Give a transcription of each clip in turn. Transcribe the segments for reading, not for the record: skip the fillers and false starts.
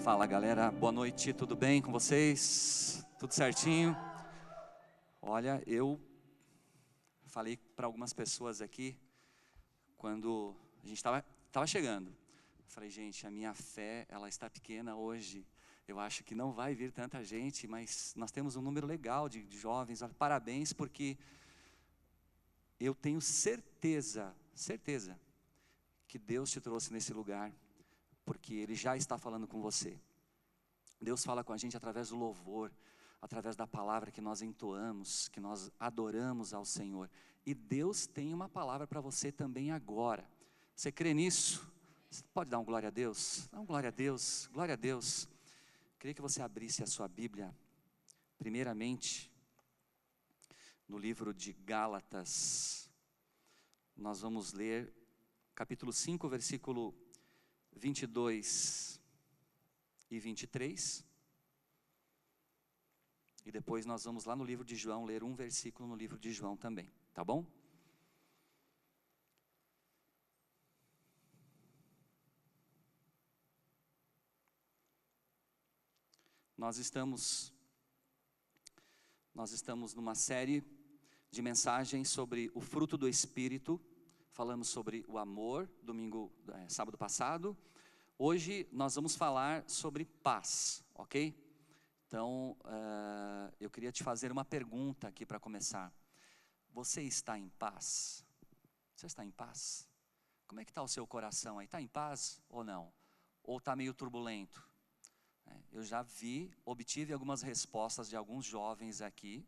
Fala galera, boa noite, tudo bem com vocês? Tudo certinho? Olha, eu falei para algumas pessoas aqui, quando a gente estava chegando, eu falei, gente, a minha fé, ela está pequena hoje, eu acho que não vai vir tanta gente, mas nós temos um número legal de jovens, olha, parabéns, porque eu tenho certeza que Deus te trouxe nesse lugar, porque Ele já está falando com você. Deus fala com a gente através do louvor, através da palavra que nós entoamos, que nós adoramos ao Senhor. E Deus tem uma palavra para você também agora. Você crê nisso? Você pode dar um glória a Deus? Dá um glória a Deus, glória a Deus. Queria que você abrisse a sua Bíblia, primeiramente, no livro de Gálatas. Nós vamos ler capítulo 5, versículo 22 e 23. E depois nós vamos lá no livro de João ler um versículo no livro de João também, tá bom? Nós estamos numa série de mensagens sobre o fruto do Espírito. Falamos sobre o amor, sábado passado. Hoje nós vamos falar sobre paz, ok? Então, eu queria te fazer uma pergunta aqui para começar. Você está em paz? Você está em paz? Como é que está o seu coração aí? Está em paz ou não? Ou está meio turbulento? Eu já obtive algumas respostas de alguns jovens aqui,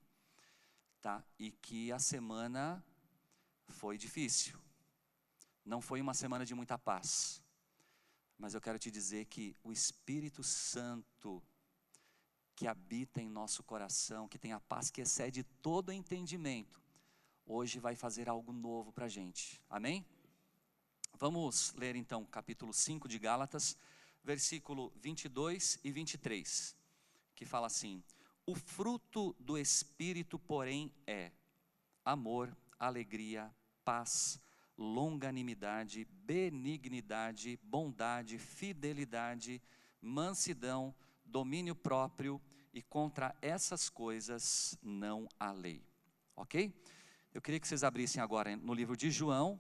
tá? E que a semana foi difícil. Não foi uma semana de muita paz. Mas eu quero te dizer que o Espírito Santo, que habita em nosso coração, que tem a paz que excede todo entendimento, hoje vai fazer algo novo para a gente, amém? Vamos ler então capítulo 5 de Gálatas, versículo 22 e 23, que fala assim: o fruto do Espírito, porém, é amor, alegria, paz, longanimidade, benignidade, bondade, fidelidade, mansidão, domínio próprio, e contra essas coisas não há lei. Ok? Eu queria que vocês abrissem agora no livro de João,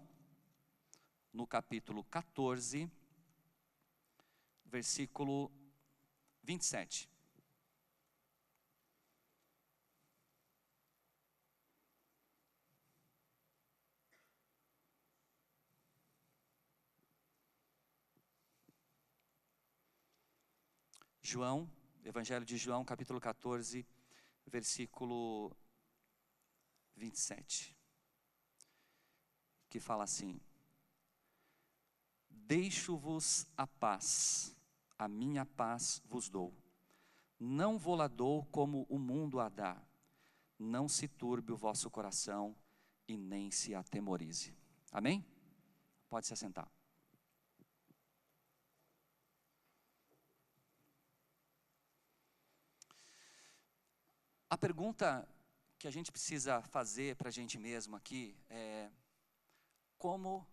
no capítulo 14, versículo 27. João, Evangelho de João, capítulo 14, versículo 27, que fala assim: deixo-vos a paz, a minha paz vos dou. Não vou-la dou como o mundo a dá. Não se turbe o vosso coração e nem se atemorize. Amém? Pode se assentar. A pergunta que a gente precisa fazer para a gente mesmo aqui é: como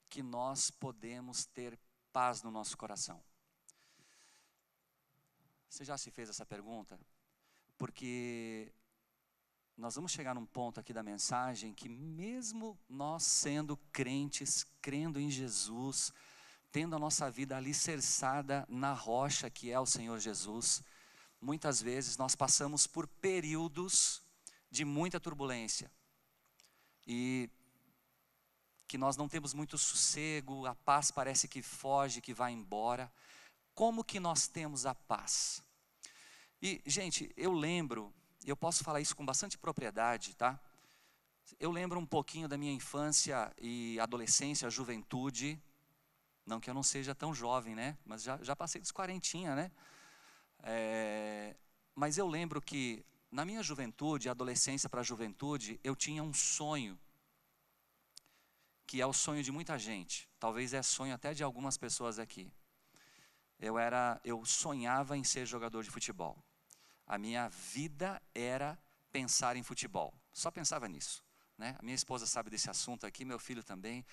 que nós podemos ter paz no nosso coração? Você já se fez essa pergunta? Porque nós vamos chegar num ponto aqui da mensagem que mesmo nós sendo crentes, crendo em Jesus, tendo a nossa vida alicerçada na rocha que é o Senhor Jesus, muitas vezes nós passamos por períodos de muita turbulência e que nós não temos muito sossego, a paz parece que foge, que vai embora. Como que nós temos a paz? E, gente, eu posso falar isso com bastante propriedade, tá? Eu lembro um pouquinho da minha infância e adolescência, juventude. Não que eu não seja tão jovem, né? Mas já passei dos 40, né? Mas eu lembro que na minha juventude, adolescência para a juventude, eu tinha um sonho, que é o sonho de muita gente. Talvez é sonho até de algumas pessoas aqui. Eu sonhava em ser jogador de futebol. A minha vida era pensar em futebol. Só pensava nisso, né? A minha esposa sabe desse assunto aqui, meu filho também.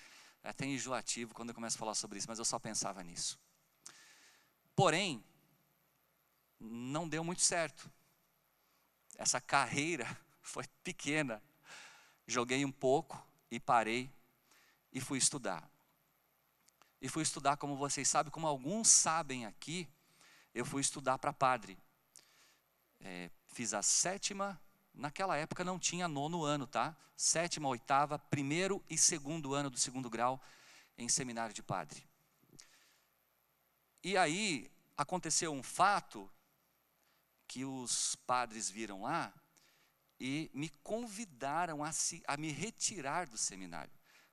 É até enjoativo quando eu começo a falar sobre isso, mas eu só pensava nisso. Porém, não deu muito certo. Essa carreira foi pequena. Joguei um pouco e parei e fui estudar. E fui estudar, como vocês sabem, como alguns sabem aqui, eu fui estudar para padre. Fiz a 7ª, naquela época não tinha 9º ano, tá? 7ª, 8ª, 1º e 2º ano do 2º grau em seminário de padre. E aí aconteceu um fato que os padres viram lá e me convidaram a me retirar do seminário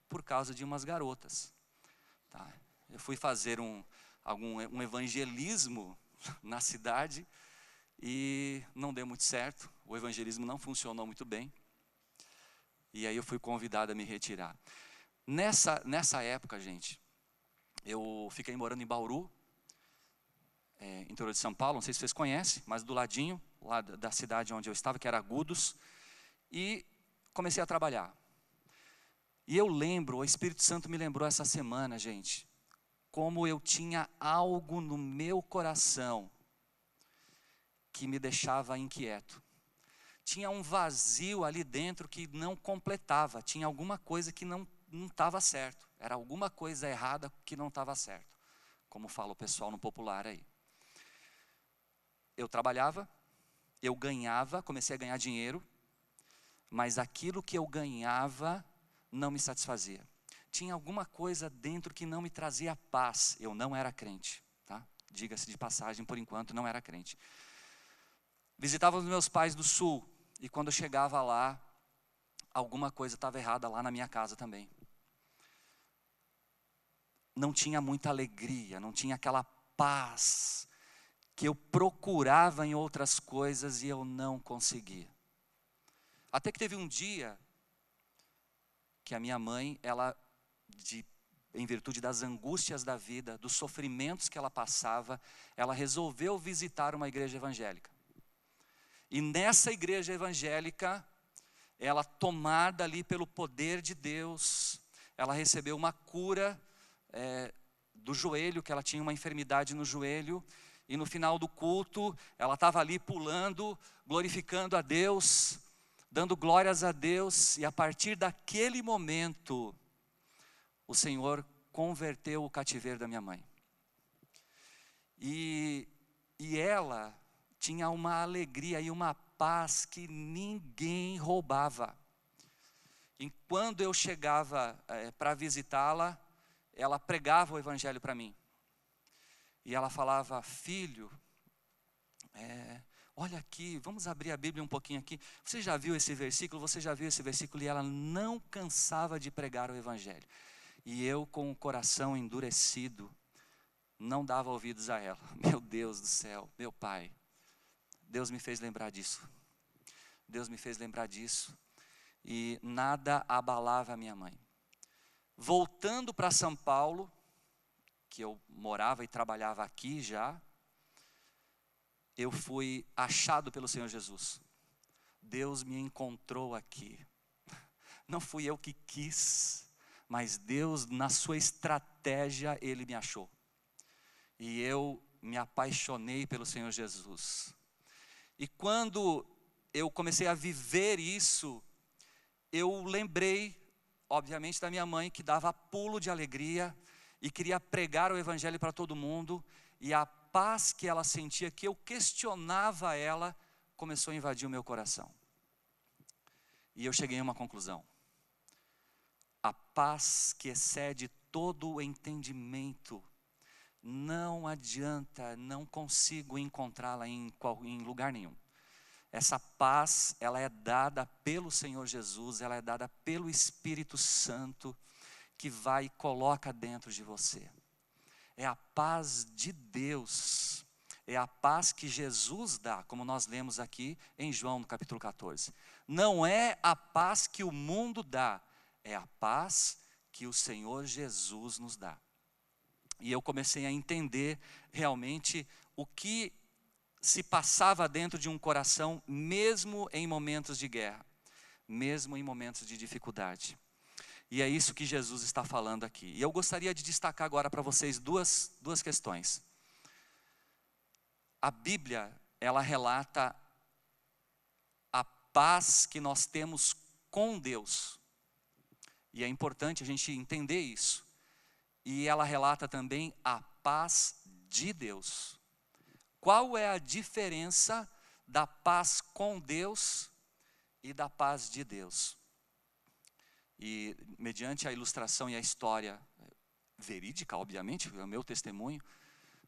por causa de umas garotas. Tá? Eu fui fazer um evangelismo na cidade e não deu muito certo. O evangelismo não funcionou muito bem. E aí eu fui convidado a me retirar. Nessa época, gente, eu fiquei morando em Bauru, interior de São Paulo, não sei se vocês conhecem, mas do ladinho, lá da cidade onde eu estava, que era Agudos, e comecei a trabalhar. E eu lembro, o Espírito Santo me lembrou essa semana, gente, como eu tinha algo no meu coração que me deixava inquieto. Tinha um vazio ali dentro que não completava, tinha alguma coisa que não estava certo, era alguma coisa errada que não estava certo, como fala o pessoal no popular aí. Eu trabalhava, eu ganhava, comecei a ganhar dinheiro, mas aquilo que eu ganhava não me satisfazia. Tinha alguma coisa dentro que não me trazia paz. Eu não era crente, tá? Diga-se de passagem, por enquanto não era crente. Visitava os meus pais do sul, e quando eu chegava lá, alguma coisa estava errada lá na minha casa também. Não tinha muita alegria, não tinha aquela paz que eu procurava em outras coisas e eu não conseguia. Até que teve um dia que a minha mãe, em virtude das angústias da vida, dos sofrimentos que ela passava, ela resolveu visitar uma igreja evangélica. E nessa igreja evangélica, ela, tomada ali pelo poder de Deus, ela recebeu uma cura do joelho, que ela tinha uma enfermidade no joelho, e no final do culto, ela estava ali pulando, glorificando a Deus, dando glórias a Deus, e a partir daquele momento, o Senhor converteu o cativeiro da minha mãe. E ela tinha uma alegria e uma paz que ninguém roubava. E quando eu chegava para visitá-la, ela pregava o evangelho para mim. E ela falava: filho, olha aqui, vamos abrir a Bíblia um pouquinho aqui. Você já viu esse versículo? Você já viu esse versículo? E ela não cansava de pregar o evangelho. E eu, com o coração endurecido, não dava ouvidos a ela. Meu Deus do céu, meu Pai, Deus me fez lembrar disso. Deus me fez lembrar disso. E nada abalava a minha mãe. Voltando para São Paulo, que eu morava e trabalhava aqui já, eu fui achado pelo Senhor Jesus. Deus me encontrou aqui. Não fui eu que quis, mas Deus, na sua estratégia, Ele me achou. E eu me apaixonei pelo Senhor Jesus. E quando eu comecei a viver isso, eu lembrei, obviamente, da minha mãe, que dava pulo de alegria e queria pregar o evangelho para todo mundo, e a paz que ela sentia, que eu questionava ela, começou a invadir o meu coração. E eu cheguei a uma conclusão: a paz que excede todo o entendimento, não adianta, não consigo encontrá-la em lugar nenhum. Essa paz, ela é dada pelo Senhor Jesus, ela é dada pelo Espírito Santo, que vai e coloca dentro de você. É a paz de Deus, é a paz que Jesus dá, como nós lemos aqui em João no capítulo 14. Não é a paz que o mundo dá, é a paz que o Senhor Jesus nos dá. E eu comecei a entender realmente o que se passava dentro de um coração, mesmo em momentos de guerra, mesmo em momentos de dificuldade. E é isso que Jesus está falando aqui. E eu gostaria de destacar agora para vocês duas questões. A Bíblia, ela relata a paz que nós temos com Deus. E é importante a gente entender isso. E ela relata também a paz de Deus. Qual é a diferença da paz com Deus e da paz de Deus? E mediante a ilustração e a história verídica, obviamente, é o meu testemunho,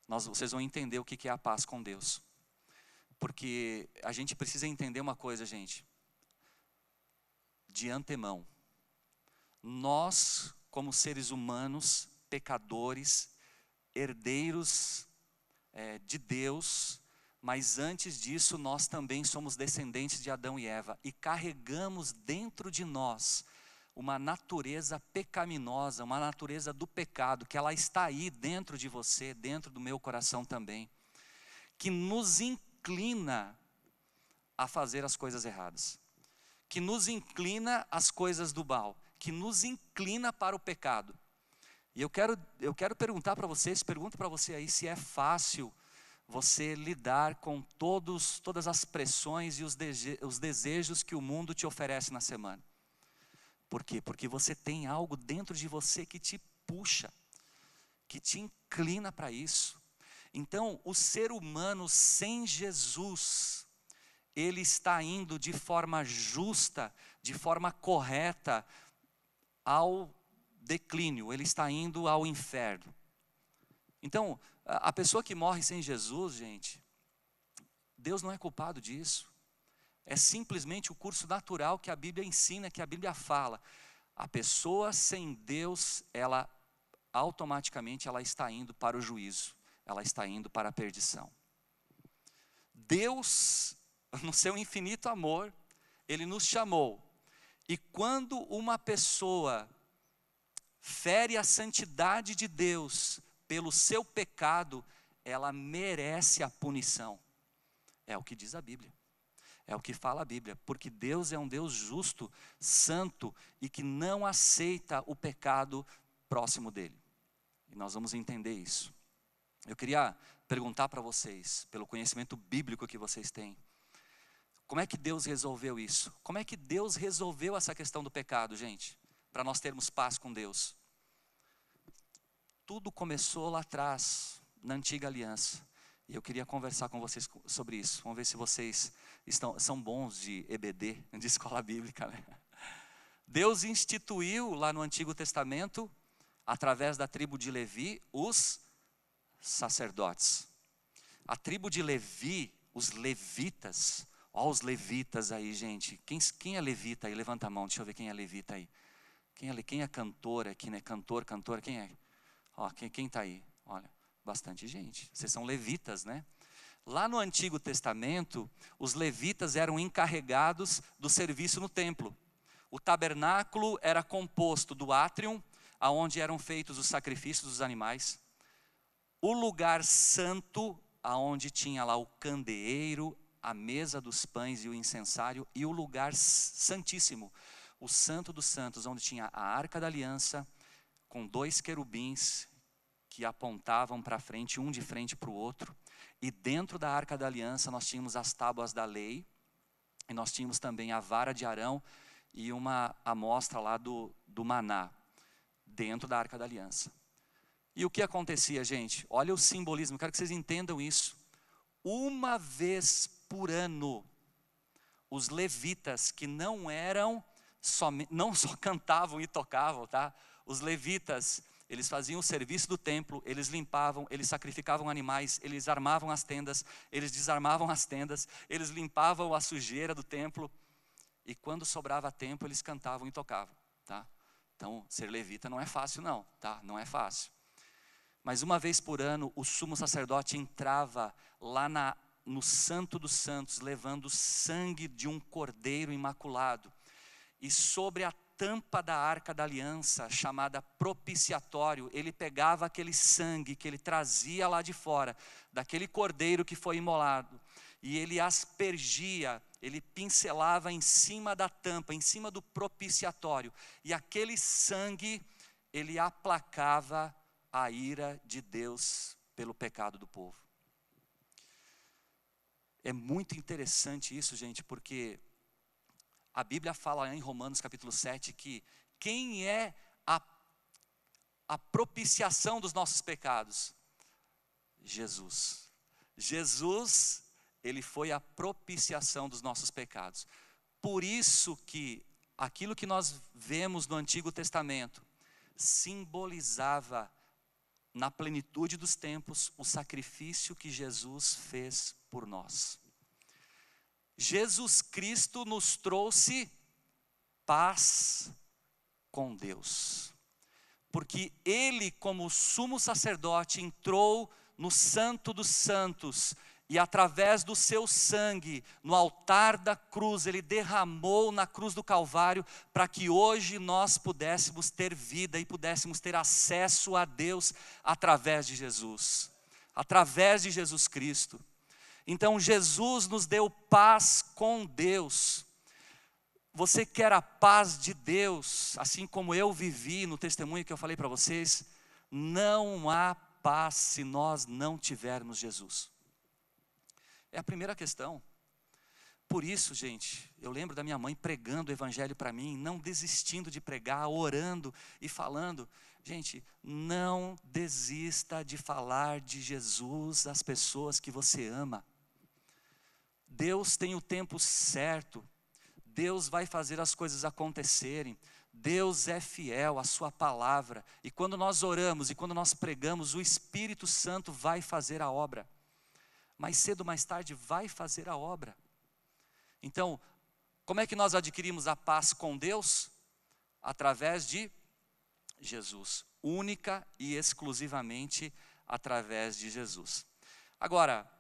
vocês vão entender o que é a paz com Deus. Porque a gente precisa entender uma coisa, gente. De antemão, nós, como seres humanos, pecadores, herdeiros de Deus, mas antes disso nós também somos descendentes de Adão e Eva e carregamos dentro de nós uma natureza pecaminosa, uma natureza do pecado, que ela está aí dentro de você, dentro do meu coração também, que nos inclina a fazer as coisas erradas, que nos inclina às coisas do mal, que nos inclina para o pecado. E eu quero perguntar para vocês, pergunto para você aí se é fácil você lidar com todas as pressões e os desejos que o mundo te oferece na semana. Por quê? Porque você tem algo dentro de você que te puxa, que te inclina para isso. Então, o ser humano sem Jesus, ele está indo de forma justa, de forma correta ao declínio, ele está indo ao inferno. Então, a pessoa que morre sem Jesus, gente, Deus não é culpado disso. É simplesmente o curso natural que a Bíblia ensina, que a Bíblia fala. A pessoa sem Deus, ela automaticamente ela está indo para o juízo, ela está indo para a perdição. Deus, no seu infinito amor, Ele nos chamou. E quando uma pessoa fere a santidade de Deus pelo seu pecado, ela merece a punição. É o que diz a Bíblia. É o que fala a Bíblia, porque Deus é um Deus justo, santo e que não aceita o pecado próximo dele. E nós vamos entender isso. Eu queria perguntar para vocês, pelo conhecimento bíblico que vocês têm, como é que Deus resolveu isso? Como é que Deus resolveu essa questão do pecado, gente? Para nós termos paz com Deus. Tudo começou lá atrás, na antiga aliança. E eu queria conversar com vocês sobre isso. Vamos ver se vocês são bons de EBD, de escola bíblica, né? Deus instituiu lá no Antigo Testamento, através da tribo de Levi, os sacerdotes. A tribo de Levi, os levitas, ó os levitas aí, gente. Quem é levita aí? Levanta a mão, deixa eu ver quem é levita aí. Quem é cantor aqui, né? Cantora, quem é? Ó, quem está aí? Olha, bastante gente. Vocês são levitas, né? Lá no Antigo Testamento, os levitas eram encarregados do serviço no templo. O tabernáculo era composto do átrio, aonde eram feitos os sacrifícios dos animais. O lugar santo, aonde tinha lá o candeeiro, a mesa dos pães e o incensário, e o lugar santíssimo, o santo dos santos, onde tinha a arca da aliança, com 2 querubins que apontavam para frente, um de frente para o outro. E dentro da arca da aliança nós tínhamos as tábuas da lei, e nós tínhamos também a vara de Arão e uma amostra lá do maná, dentro da arca da aliança. E o que acontecia, gente? Olha o simbolismo, quero que vocês entendam isso. Uma vez por ano, os levitas, que não só cantavam e tocavam, tá? Os levitas, eles faziam o serviço do templo, eles limpavam, eles sacrificavam animais, eles armavam as tendas, eles desarmavam as tendas, eles limpavam a sujeira do templo, e quando sobrava tempo, eles cantavam e tocavam, tá? Então, ser levita não é fácil não, tá? Não é fácil. Mas uma vez por ano, o sumo sacerdote entrava lá no Santo dos Santos, levando sangue de um cordeiro imaculado, e sobre a tampa da arca da aliança, chamada propiciatório, ele pegava aquele sangue que ele trazia lá de fora, daquele cordeiro que foi imolado, e ele aspergia, ele pincelava em cima da tampa, em cima do propiciatório, e aquele sangue, ele aplacava a ira de Deus pelo pecado do povo. É muito interessante isso, gente, porque a Bíblia fala em Romanos capítulo 7 que quem é a propiciação dos nossos pecados? Jesus. Jesus, ele foi a propiciação dos nossos pecados. Por isso que aquilo que nós vemos no Antigo Testamento simbolizava na plenitude dos tempos o sacrifício que Jesus fez por nós. Jesus Cristo nos trouxe paz com Deus, porque Ele, como sumo sacerdote, entrou no Santo dos Santos, e através do seu sangue, no altar da cruz, Ele derramou na cruz do Calvário, para que hoje nós pudéssemos ter vida, e pudéssemos ter acesso a Deus, através de Jesus, através de Jesus Cristo. Então Jesus nos deu paz com Deus. Você quer a paz de Deus, assim como eu vivi no testemunho que eu falei para vocês? Não há paz se nós não tivermos Jesus. É a primeira questão. Por isso, gente, eu lembro da minha mãe pregando o evangelho para mim, não desistindo de pregar, orando e falando. Gente, não desista de falar de Jesus às pessoas que você ama. Deus tem o tempo certo. Deus vai fazer as coisas acontecerem. Deus é fiel à sua palavra. E quando nós oramos e quando nós pregamos, o Espírito Santo vai fazer a obra. Mais cedo ou mais tarde vai fazer a obra. Então, como é que nós adquirimos a paz com Deus? Através de Jesus. Única e exclusivamente através de Jesus. Agora,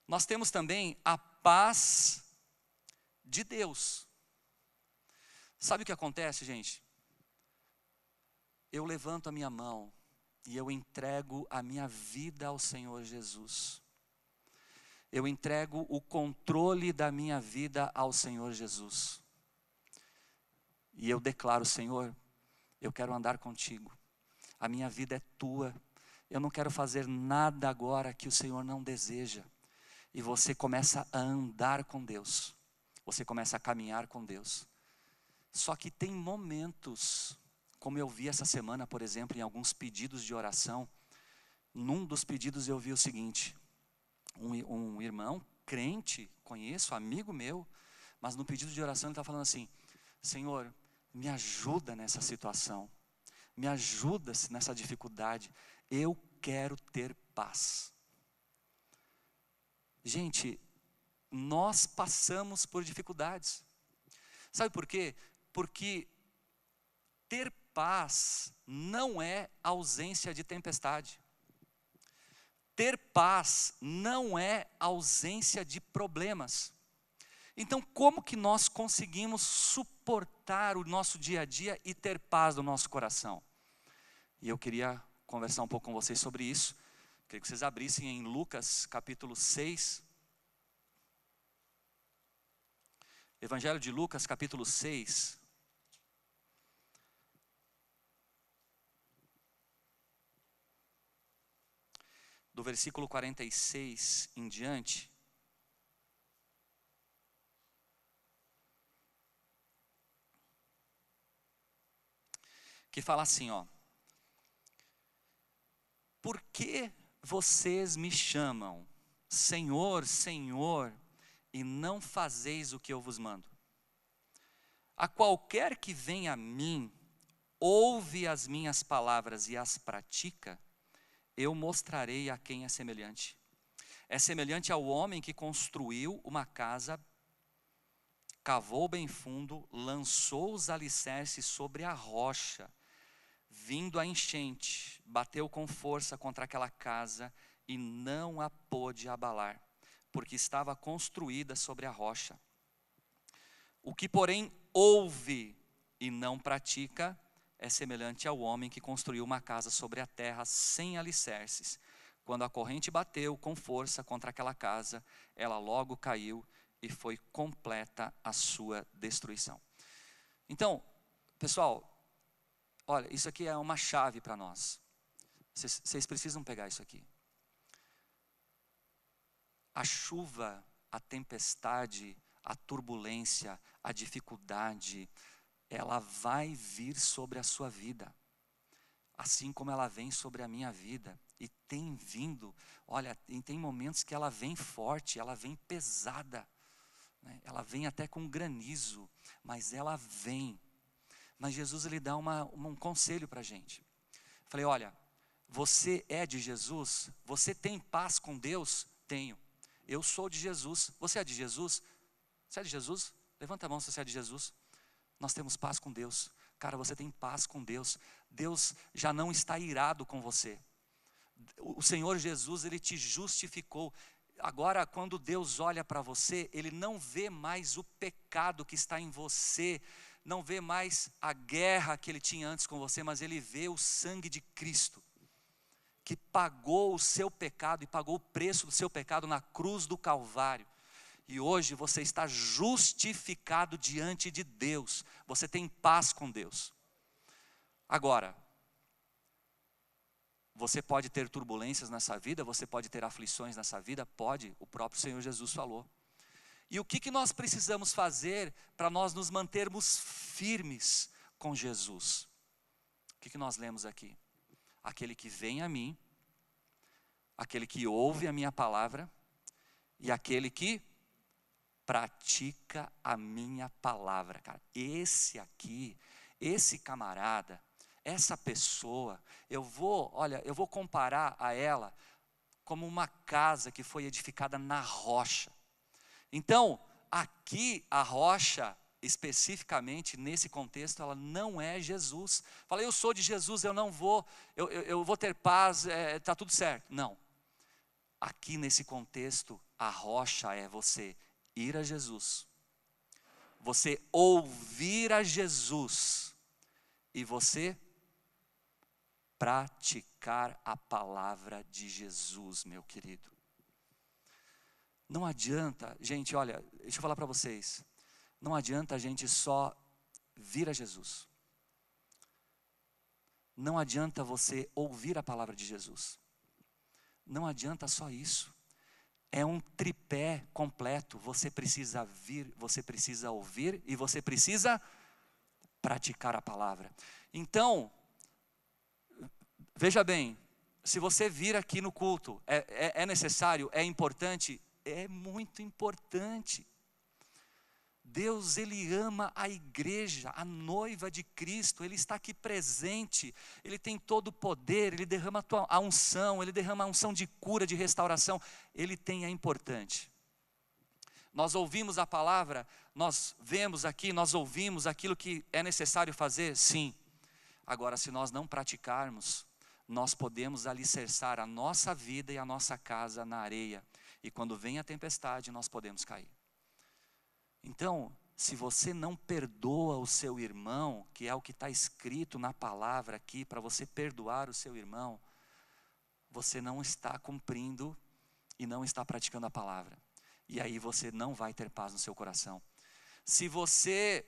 nós temos também a paz de Deus. Sabe o que acontece, gente? Eu levanto a minha mão e eu entrego a minha vida ao Senhor Jesus. Eu entrego o controle da minha vida ao Senhor Jesus. E eu declaro: Senhor, eu quero andar contigo. A minha vida é tua. Eu não quero fazer nada agora que o Senhor não deseja. E você começa a andar com Deus. Você começa a caminhar com Deus. Só que tem momentos, como eu vi essa semana, por exemplo, em alguns pedidos de oração. Num dos pedidos eu vi o seguinte: um irmão crente, conheço, amigo meu, mas no pedido de oração ele está falando assim: Senhor, me ajuda nessa situação, me ajuda nessa dificuldade, eu quero ter paz. Gente, nós passamos por dificuldades. Sabe por quê? Porque ter paz não é ausência de tempestade. Ter paz não é ausência de problemas. Então, como que nós conseguimos suportar o nosso dia a dia e ter paz no nosso coração? E eu queria conversar um pouco com vocês sobre isso. Queria que vocês abrissem em Lucas capítulo 6. Evangelho de Lucas capítulo 6. Do versículo 46 em diante. Que fala assim, ó: por que vocês me chamam Senhor, Senhor, e não fazeis o que eu vos mando? A qualquer que vem a mim, ouve as minhas palavras e as pratica, eu mostrarei a quem é semelhante. É semelhante ao homem que construiu uma casa, cavou bem fundo, lançou os alicerces sobre a rocha. Vindo a enchente, bateu com força contra aquela casa e não a pôde abalar, porque estava construída sobre a rocha. O que, porém, ouve e não pratica é semelhante ao homem que construiu uma casa sobre a terra sem alicerces. Quando a corrente bateu com força contra aquela casa, ela logo caiu e foi completa a sua destruição. Então, pessoal, olha, isso aqui é uma chave para nós. Vocês precisam pegar isso aqui. A chuva a tempestade, a turbulência, a dificuldade, ela vai vir sobre a sua vida, assim como ela vem sobre a minha vida, e tem vindo, olha, e tem momentos que ela vem forte, ela vem pesada, né? Ela vem até com granizo, mas ela vem. Mas Jesus, ele dá um conselho para a gente. Falei, olha, você é de Jesus? Você tem paz com Deus? Tenho. Eu sou de Jesus. Você é de Jesus? Você é de Jesus? Levanta a mão se você é de Jesus. Nós temos paz com Deus. Cara, você tem paz com Deus. Deus já não está irado com você. O Senhor Jesus, ele te justificou. Agora, quando Deus olha para você, Ele não vê mais o pecado que está em você, não vê mais a guerra que Ele tinha antes com você, mas Ele vê o sangue de Cristo, que pagou o seu pecado e pagou o preço do seu pecado na cruz do Calvário. E hoje você está justificado diante de Deus, você tem paz com Deus. Agora, você pode ter turbulências nessa vida, você pode ter aflições nessa vida, pode, o próprio Senhor Jesus falou. E o que nós precisamos fazer para nós nos mantermos firmes com Jesus? O que nós lemos aqui? Aquele que vem a mim, aquele que ouve a minha palavra, e aquele que pratica a minha palavra, cara. Esse aqui, esse camarada, essa pessoa, eu vou comparar a ela como uma casa que foi edificada na rocha. Então, aqui a rocha, especificamente nesse contexto, ela não é Jesus. Fala, eu sou de Jesus, eu não vou, eu vou ter paz, está tudo certo. Não. Aqui nesse contexto, a rocha é você ir a Jesus, você ouvir a Jesus e você praticar a palavra de Jesus, meu querido. Não adianta, gente, olha, deixa eu falar para vocês, não adianta a gente só vir a Jesus. Não adianta você ouvir a palavra de Jesus. Não adianta só isso. É um tripé completo. Você precisa vir, você precisa ouvir e você precisa praticar a palavra. Então, veja bem, se você vir aqui no culto, é necessário, é importante? É muito importante. Deus, Ele ama a igreja, a noiva de Cristo, Ele está aqui presente, Ele tem todo o poder, Ele derrama a unção, Ele derrama a unção de cura, de restauração, Ele tem, é importante. Nós ouvimos a palavra, nós vemos aqui, nós ouvimos aquilo que é necessário fazer, sim. Agora, se nós não praticarmos, nós podemos alicerçar a nossa vida e a nossa casa na areia, e quando vem a tempestade, nós podemos cair. Então, se você não perdoa o seu irmão, que é o que está escrito na palavra aqui, para você perdoar o seu irmão, você não está cumprindo e não está praticando a palavra. E aí você não vai ter paz no seu coração. Se você,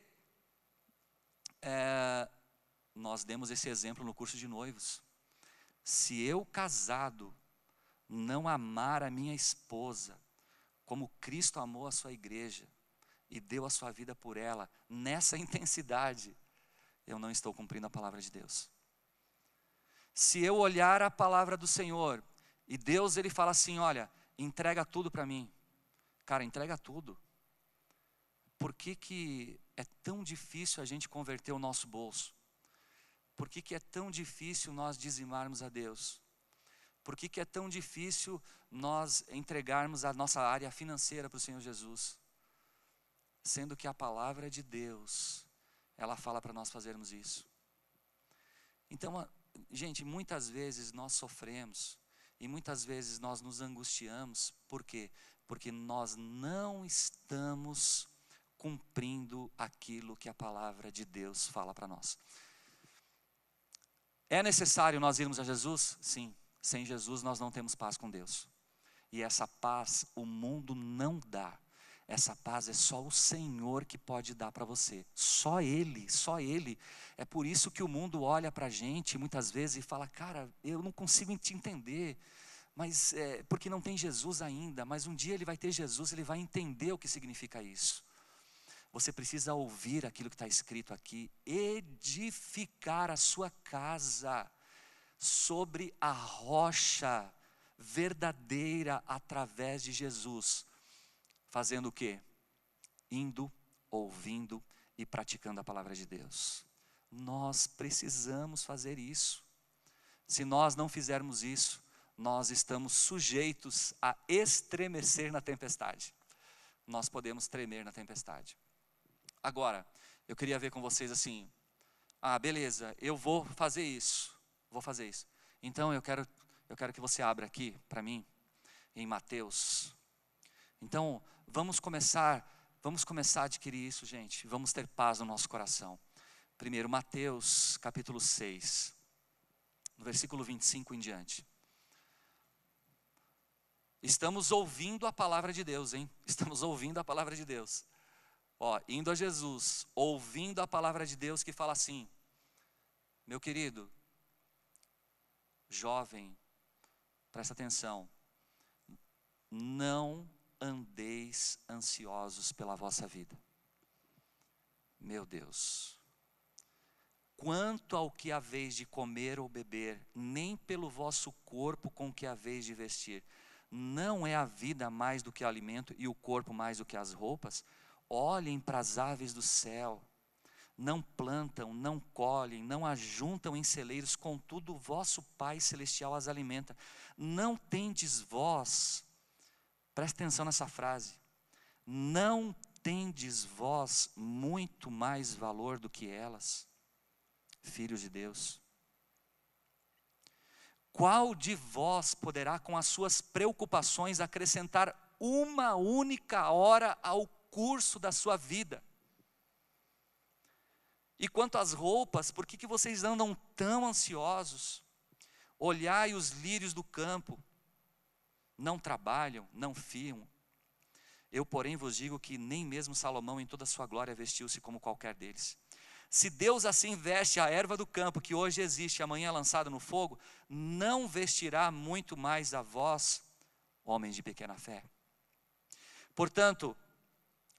nós demos esse exemplo no curso de noivos. Se eu casado não amar a minha esposa, como Cristo amou a sua igreja, e deu a sua vida por ela, nessa intensidade, eu não estou cumprindo a palavra de Deus. Se eu olhar a palavra do Senhor, e Deus, Ele fala assim, olha, entrega tudo para mim. Cara, entrega tudo. Por que é tão difícil a gente converter o nosso bolso? Por que é tão difícil nós dizimarmos a Deus? Por que é tão difícil nós entregarmos a nossa área financeira para o Senhor Jesus? Sendo que a palavra de Deus, ela fala para nós fazermos isso. Então, gente, muitas vezes nós sofremos, e muitas vezes nós nos angustiamos, por quê? Porque nós não estamos cumprindo aquilo que a palavra de Deus fala para nós. É necessário nós irmos a Jesus? Sim. Sem Jesus nós não temos paz com Deus. E essa paz o mundo não dá. Essa paz é só o Senhor que pode dar para você. Só Ele, só Ele. É por isso que o mundo olha para a gente muitas vezes e fala, cara, eu não consigo te entender. mas porque não tem Jesus ainda, mas um dia ele vai ter Jesus, ele vai entender o que significa isso. Você precisa ouvir aquilo que está escrito aqui, edificar a sua casa sobre a rocha verdadeira através de Jesus. Fazendo o quê? Indo, ouvindo e praticando a palavra de Deus. Nós precisamos fazer isso. Se nós não fizermos isso, nós estamos sujeitos a estremecer na tempestade. Nós podemos tremer na tempestade. Agora, eu queria ver com vocês assim, beleza, eu vou fazer isso. Então eu quero que você abra aqui para mim, em Mateus. Então, vamos começar a adquirir isso, gente. Vamos ter paz no nosso coração. Primeiro, Mateus capítulo 6, no versículo 25 em diante. Estamos ouvindo a palavra de Deus, hein? Estamos ouvindo a palavra de Deus. Indo a Jesus, ouvindo a palavra de Deus que fala assim: meu querido, jovem, presta atenção, não andeis ansiosos pela vossa vida. Meu Deus. Quanto ao que haveis de comer ou beber, nem pelo vosso corpo com que haveis de vestir. Não é a vida mais do que o alimento e o corpo mais do que as roupas? Olhem para as aves do céu, não plantam, não colhem, não ajuntam em celeiros, contudo o vosso Pai Celestial as alimenta. Não tendes vós, preste atenção nessa frase, não tendes vós muito mais valor do que elas, filhos de Deus? Qual de vós poderá com as suas preocupações acrescentar uma única hora ao curso da sua vida? E quanto às roupas, por que vocês andam tão ansiosos? Olhai os lírios do campo, não trabalham, não fiam. Eu, porém, vos digo que nem mesmo Salomão em toda a sua glória vestiu-se como qualquer deles. Se Deus assim veste a erva do campo, que hoje existe e amanhã é lançada no fogo, não vestirá muito mais a vós, homens de pequena fé? Portanto,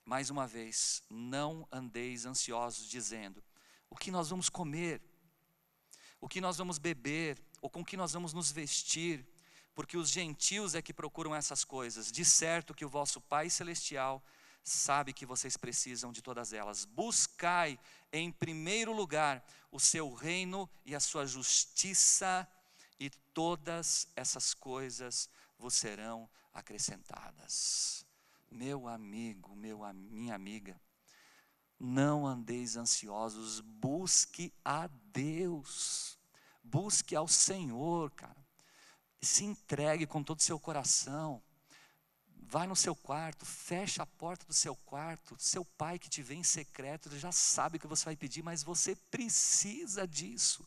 mais uma vez, não andeis ansiosos dizendo: o que nós vamos comer? O que nós vamos beber? Ou com que nós vamos nos vestir? Porque os gentios é que procuram essas coisas. De certo que o vosso Pai Celestial sabe que vocês precisam de todas elas. Buscai em primeiro lugar o seu reino e a sua justiça, e todas essas coisas vos serão acrescentadas. Meu amigo, minha amiga, não andeis ansiosos, busque a Deus, busque ao Senhor, cara. Se entregue com todo o seu coração. Vai no seu quarto, fecha a porta do seu quarto. Seu pai que te vê em secreto, ele já sabe o que você vai pedir, mas você precisa disso.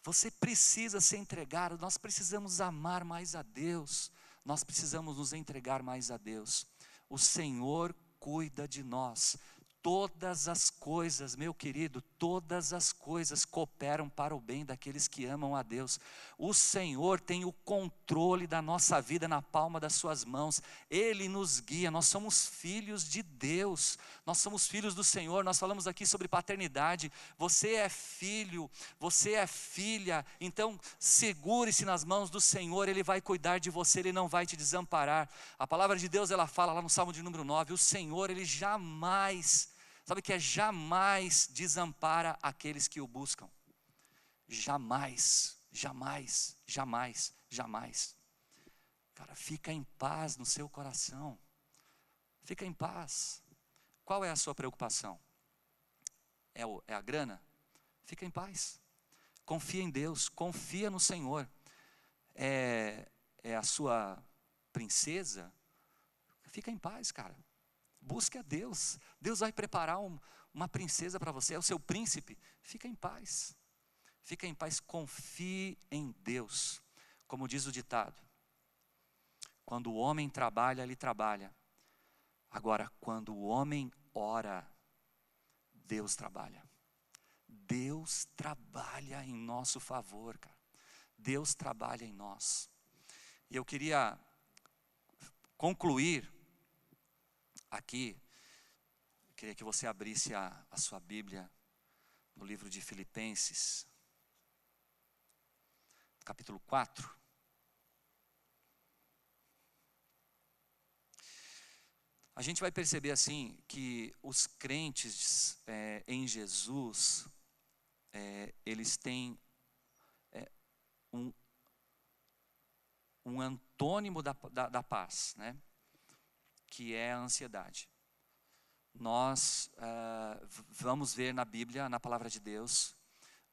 Você precisa se entregar. Nós precisamos amar mais a Deus. Nós precisamos nos entregar mais a Deus. O Senhor cuida de nós. Todas as coisas, meu querido, todas as coisas cooperam para o bem daqueles que amam a Deus. O Senhor tem o controle da nossa vida na palma das suas mãos. Ele nos guia, nós somos filhos de Deus, nós somos filhos do Senhor. Nós falamos aqui sobre paternidade. Você é filho, você é filha, então segure-se nas mãos do Senhor. Ele vai cuidar de você, Ele não vai te desamparar. A palavra de Deus, ela fala lá no Salmo de número 9, o Senhor, Ele jamais... Sabe que jamais desampara aqueles que o buscam. Jamais, jamais, jamais, jamais. Cara, fica em paz no seu coração. Fica em paz. Qual é a sua preocupação? É a grana? Fica em paz. Confia em Deus, confia no Senhor. É a sua princesa? Fica em paz, cara. Busque a Deus. Deus vai preparar uma princesa para você. É o seu príncipe. Fica em paz. Fica em paz. Confie em Deus. Como diz o ditado: quando o homem trabalha, ele trabalha. Agora, quando o homem ora, Deus trabalha. Deus trabalha em nosso favor, cara. Deus trabalha em nós. E eu queria concluir aqui, queria que você abrisse a sua Bíblia no livro de Filipenses, capítulo 4. A gente vai perceber assim que os crentes em Jesus, eles têm um antônimo da paz, né? Que é a ansiedade. Nós vamos ver na Bíblia, na palavra de Deus,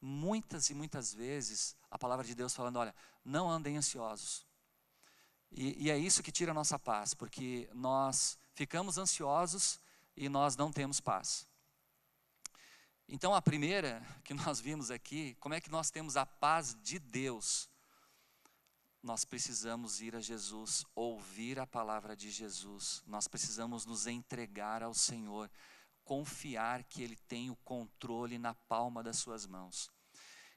muitas e muitas vezes a palavra de Deus falando, olha, não andem ansiosos. E é isso que tira a nossa paz, porque nós ficamos ansiosos e nós não temos paz. Então a primeira que nós vimos aqui, como é que nós temos a paz de Deus? Nós precisamos ir a Jesus, ouvir a palavra de Jesus, nós precisamos nos entregar ao Senhor, confiar que Ele tem o controle na palma das suas mãos.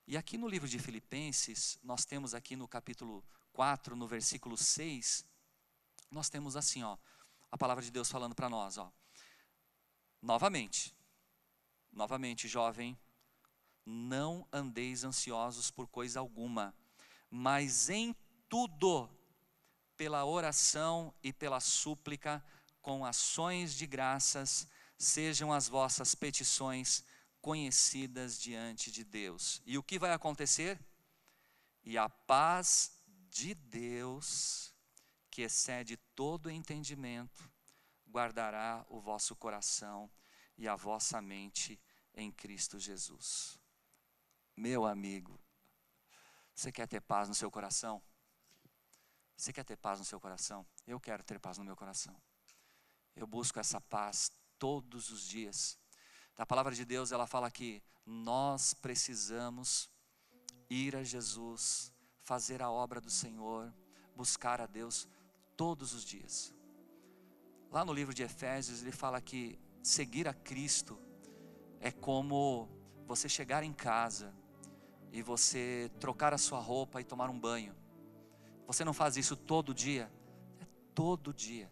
E aqui no livro de Filipenses, nós temos aqui no capítulo 4, no versículo 6, nós temos assim, ó, a palavra de Deus falando para nós, ó. Novamente, jovem, não andeis ansiosos por coisa alguma, mas em tudo, pela oração e pela súplica, com ações de graças, sejam as vossas petições conhecidas diante de Deus. E o que vai acontecer? E a paz de Deus, que excede todo entendimento, guardará o vosso coração e a vossa mente em Cristo Jesus. Meu amigo, você quer ter paz no seu coração? Você quer ter paz no seu coração? Eu quero ter paz no meu coração. Eu busco essa paz todos os dias. A palavra de Deus, ela fala que nós precisamos ir a Jesus, fazer a obra do Senhor, buscar a Deus todos os dias. Lá no livro de Efésios, ele fala que seguir a Cristo é como você chegar em casa e você trocar a sua roupa e tomar um banho. Você não faz isso todo dia? É todo dia,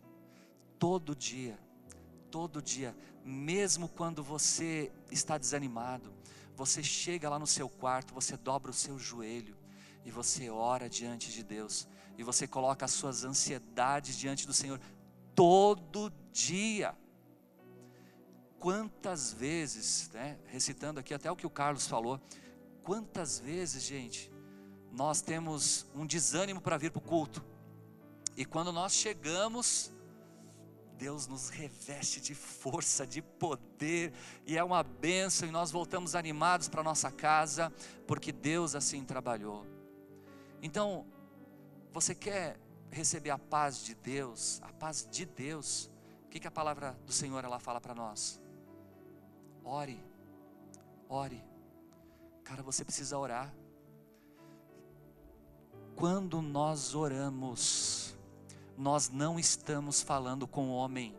todo dia, todo dia. Mesmo quando você está desanimado, você chega lá no seu quarto, você dobra o seu joelho e você ora diante de Deus. E você coloca as suas ansiedades diante do Senhor todo dia. Quantas vezes, né, recitando aqui até o que o Carlos falou, quantas vezes, gente, nós temos um desânimo para vir para o culto, e quando nós chegamos, Deus nos reveste de força, de poder, e é uma bênção, e nós voltamos animados para nossa casa, porque Deus assim trabalhou. Então, você quer receber a paz de Deus? A paz de Deus, o que a palavra do Senhor ela fala para nós? Ore, ore. Cara, você precisa orar. Quando nós oramos, nós não estamos falando com o homem.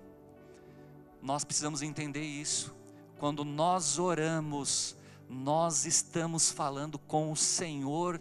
Nós precisamos entender isso. Quando nós oramos, nós estamos falando com o Senhor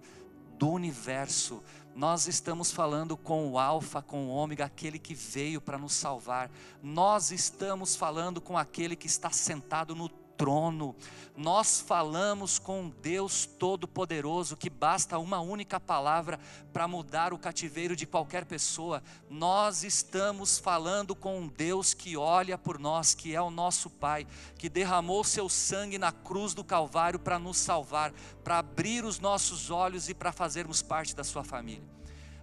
do universo. Nós estamos falando com o Alfa, com o Ômega, aquele que veio para nos salvar. Nós estamos falando com aquele que está sentado no trono. Nós falamos com Deus Todo-Poderoso, que basta uma única palavra para mudar o cativeiro de qualquer pessoa. Nós estamos falando com um Deus que olha por nós, que é o nosso Pai, que derramou seu sangue na cruz do Calvário para nos salvar, para abrir os nossos olhos e para fazermos parte da sua família.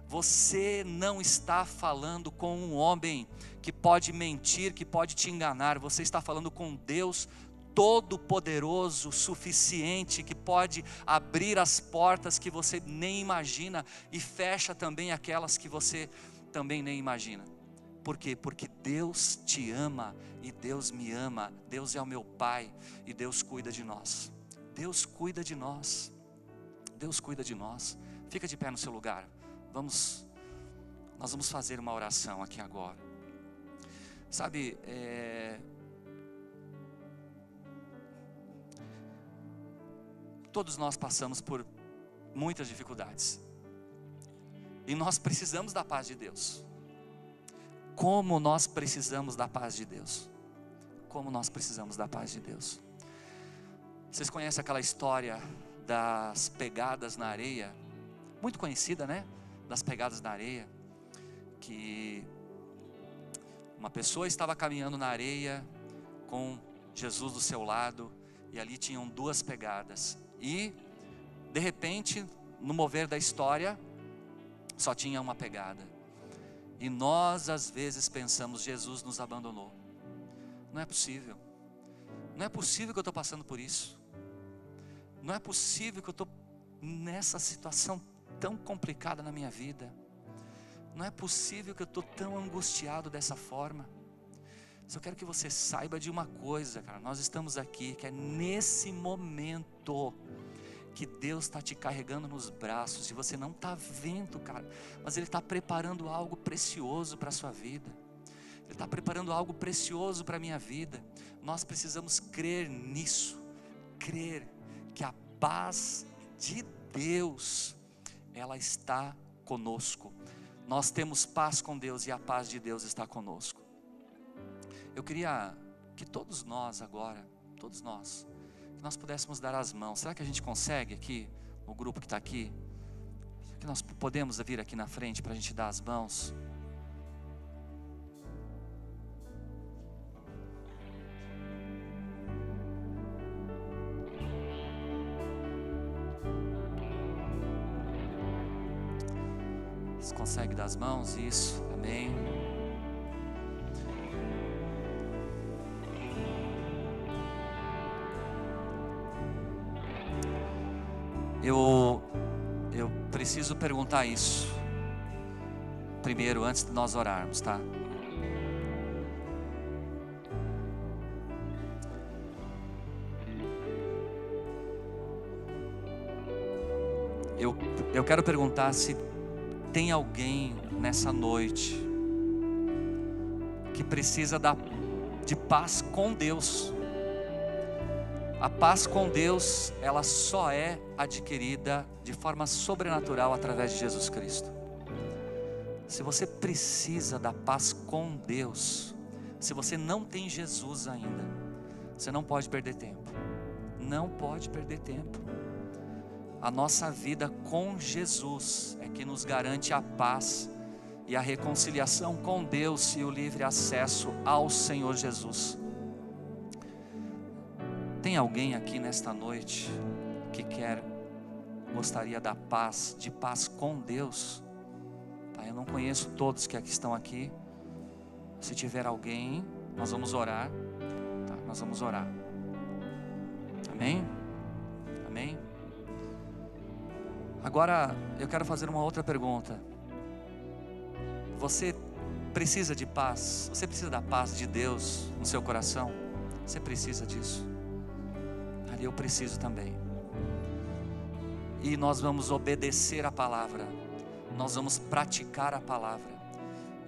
Você não está falando com um homem que pode mentir, que pode te enganar. Você está falando com Deus Todo-Poderoso, suficiente, que pode abrir as portas que você nem imagina e fecha também aquelas que você também nem imagina. Por quê? Porque Deus te ama e Deus me ama. Deus é o meu Pai e Deus cuida de nós. Deus cuida de nós. Deus cuida de nós. Fica de pé no seu lugar. Nós vamos fazer uma oração aqui agora. Sabe, todos nós passamos por muitas dificuldades. E nós precisamos da paz de Deus. Como nós precisamos da paz de Deus. Como nós precisamos da paz de Deus. Vocês conhecem aquela história das pegadas na areia? Muito conhecida, né? Das pegadas na areia. Que uma pessoa estava caminhando na areia com Jesus do seu lado, e ali tinham 2 pegadas. E de repente, no mover da história, só tinha uma pegada. E nós às vezes pensamos: Jesus nos abandonou. Não é possível. Não é possível que eu estou passando por isso. Não é possível que eu estou nessa situação tão complicada na minha vida. Não é possível que eu estou tão angustiado dessa forma. Só quero que você saiba de uma coisa, cara. Nós estamos aqui, que é nesse momento que Deus está te carregando nos braços, e você não está vendo, cara, mas Ele está preparando algo precioso para a sua vida. Ele está preparando algo precioso para a minha vida. Nós precisamos crer nisso, crer que a paz de Deus, ela está conosco. Nós temos paz com Deus, e a paz de Deus está conosco. Eu queria que todos nós agora, todos nós, que nós pudéssemos dar as mãos. Será que a gente consegue aqui, o grupo que está aqui? Será que nós podemos vir aqui na frente para a gente dar as mãos? Você consegue dar as mãos? Isso, amém. Eu preciso perguntar isso primeiro, antes de nós orarmos, tá? Eu quero perguntar se tem alguém nessa noite que precisa de paz com Deus. A paz com Deus, ela só é adquirida de forma sobrenatural através de Jesus Cristo. Se você precisa da paz com Deus, se você não tem Jesus ainda, você não pode perder tempo. Não pode perder tempo. A nossa vida com Jesus é que nos garante a paz e a reconciliação com Deus e o livre acesso ao Senhor Jesus. Tem alguém aqui nesta noite que gostaria da paz, de paz com Deus? Pai, eu não conheço todos que aqui estão aqui. Se tiver alguém, nós vamos orar. Tá? Nós vamos orar. Amém? Amém? Agora eu quero fazer uma outra pergunta. Você precisa de paz? Você precisa da paz de Deus no seu coração? Você precisa disso? Ali eu preciso também. E nós vamos obedecer a palavra. Nós vamos praticar a palavra.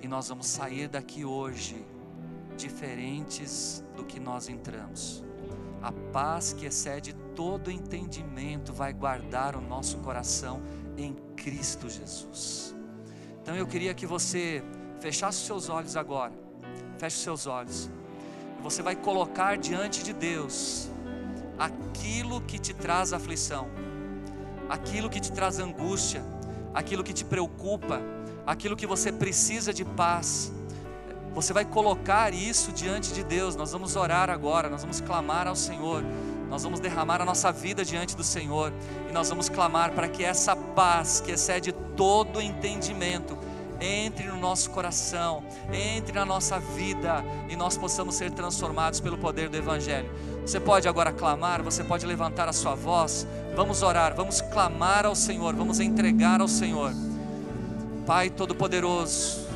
E nós vamos sair daqui hoje diferentes do que nós entramos. A paz que excede todo entendimento vai guardar o nosso coração em Cristo Jesus. Então eu queria que você fechasse os seus olhos agora. Feche os seus olhos. E você vai colocar diante de Deus aquilo que te traz aflição, aquilo que te traz angústia, aquilo que te preocupa, aquilo que você precisa de paz. Você vai colocar isso diante de Deus. Nós vamos orar agora, nós vamos clamar ao Senhor, nós vamos derramar a nossa vida diante do Senhor, e nós vamos clamar para que essa paz que excede todo entendimento entre no nosso coração, entre na nossa vida, e nós possamos ser transformados pelo poder do Evangelho. Você pode agora clamar, você pode levantar a sua voz. Vamos orar, vamos clamar ao Senhor, vamos entregar ao Senhor. Pai Todo-Poderoso,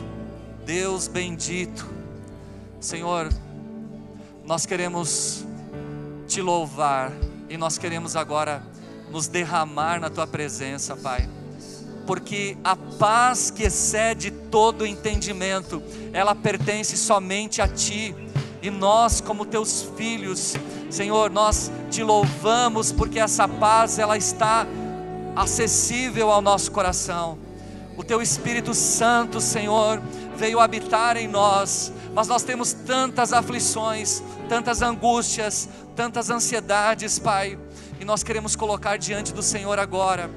Deus bendito, Senhor, nós queremos te louvar, e nós queremos agora nos derramar na tua presença, Pai, porque a paz que excede todo entendimento, ela pertence somente a Ti, e nós como Teus filhos, Senhor, nós te louvamos porque essa paz ela está acessível ao nosso coração. O Teu Espírito Santo, Senhor, veio habitar em nós, mas nós temos tantas aflições, tantas angústias, tantas ansiedades, Pai, e nós queremos colocar diante do Senhor agora.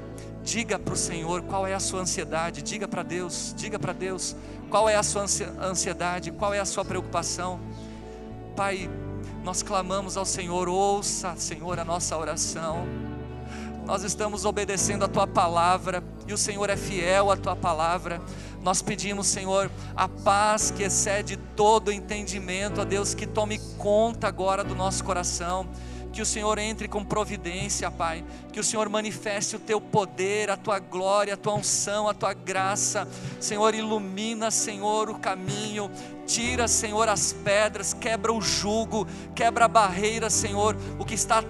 Diga para o Senhor qual é a sua ansiedade, diga para Deus qual é a sua ansiedade, qual é a sua preocupação. Pai, nós clamamos ao Senhor, ouça, Senhor, a nossa oração. Nós estamos obedecendo a Tua palavra, e o Senhor é fiel à Tua palavra. Nós pedimos, Senhor, a paz que excede todo entendimento, ó Deus, que tome conta agora do nosso coração. Que o Senhor entre com providência, Pai, que o Senhor manifeste o Teu poder, a Tua glória, a Tua unção, a Tua graça. Senhor, ilumina, Senhor, o caminho, tira, Senhor, as pedras, quebra o jugo, quebra a barreira, Senhor, o que está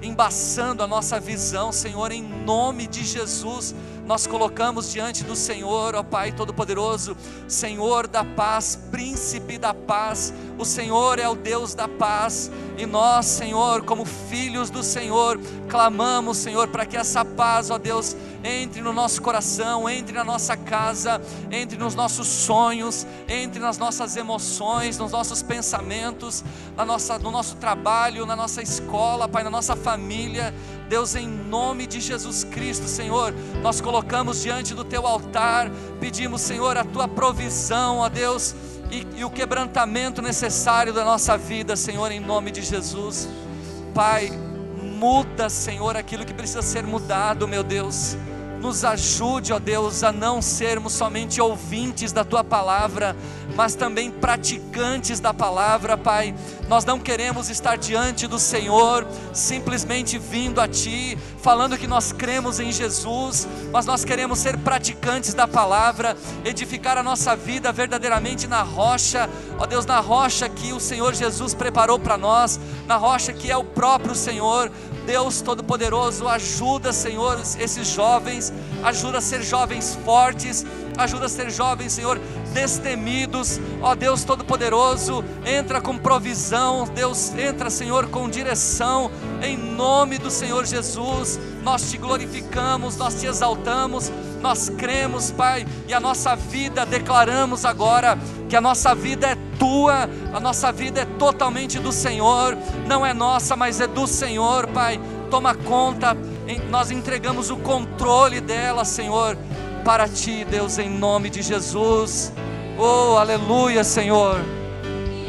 embaçando a nossa visão, Senhor, em nome de Jesus. Nós colocamos diante do Senhor, ó Pai Todo-Poderoso, Senhor da paz, Príncipe da paz. O Senhor é o Deus da paz, e nós, Senhor, como filhos do Senhor, clamamos, Senhor, para que essa paz, ó Deus, entre no nosso coração, entre na nossa casa, entre nos nossos sonhos, entre nas nossas emoções, nos nossos pensamentos, no nosso trabalho, na nossa escola, Pai, na nossa família. Deus, em nome de Jesus Cristo, Senhor, nós colocamos diante do Teu altar, pedimos, Senhor, a Tua provisão, ó Deus, e o quebrantamento necessário da nossa vida, Senhor, em nome de Jesus. Pai, muda, Senhor, aquilo que precisa ser mudado, meu Deus. Nos ajude, ó Deus, a não sermos somente ouvintes da Tua palavra, mas também praticantes da palavra, Pai. Nós não queremos estar diante do Senhor, simplesmente vindo a Ti, falando que nós cremos em Jesus, mas nós queremos ser praticantes da palavra, edificar a nossa vida verdadeiramente na rocha, ó Deus, na rocha que o Senhor Jesus preparou para nós, na rocha que é o próprio Senhor. Deus Todo-Poderoso, ajuda, Senhor, esses jovens, ajuda a ser jovens fortes, ajuda a ser jovens, Senhor, destemidos, ó Deus Todo-Poderoso, entra com provisão, Deus, entra, Senhor, com direção, em nome do Senhor Jesus. Nós Te glorificamos, nós Te exaltamos, nós cremos, Pai, e a nossa vida, declaramos agora, que a nossa vida é Tua, a nossa vida é totalmente do Senhor, não é nossa, mas é do Senhor, Pai. Toma conta, nós entregamos o controle dela, Senhor, para Ti, Deus, em nome de Jesus. Oh, aleluia, Senhor.